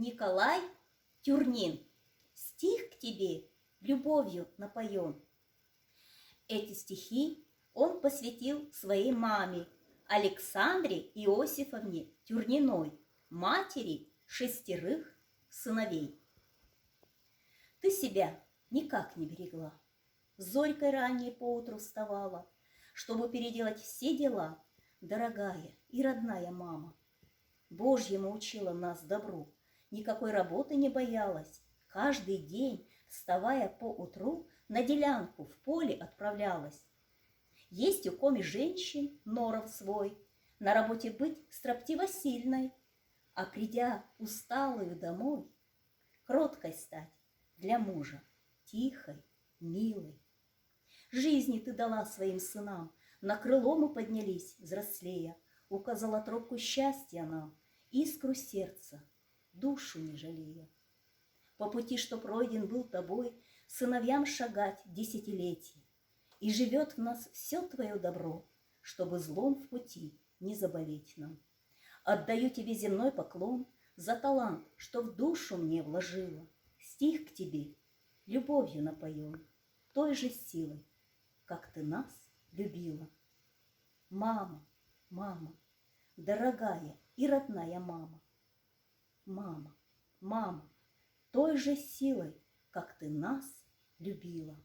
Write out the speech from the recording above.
Николай Тюрнин. Стих к тебе любовью напоен. Эти стихи он посвятил своей маме Александре Иосифовне Тюрниной, матери 6 сыновей. Ты себя никак не берегла, зорькой ранней поутру вставала, чтобы переделать все дела, дорогая и родная мама. Божьему учила нас добру, никакой работы не боялась, каждый день, вставая поутру, на делянку в поле отправлялась. Есть у коми женщин норов свой, на работе быть строптиво сильной, а придя усталую домой, кроткой стать для мужа, тихой, милой. Жизни ты дала своим сынам, на крыло мы поднялись, взрослея, указала тропку счастья нам, искру сердца, душу не жалея. По пути, что пройден был тобой, сыновьям шагать десятилетий, и живет в нас все твое добро, чтобы злом в пути не заболеть нам. Отдаю тебе земной поклон за талант, что в душу мне вложила. Стих к тебе любовью напоен, той же силой, как ты нас любила. Мама, мама, дорогая и родная мама. Мама, мама, той же силой, как ты нас любила.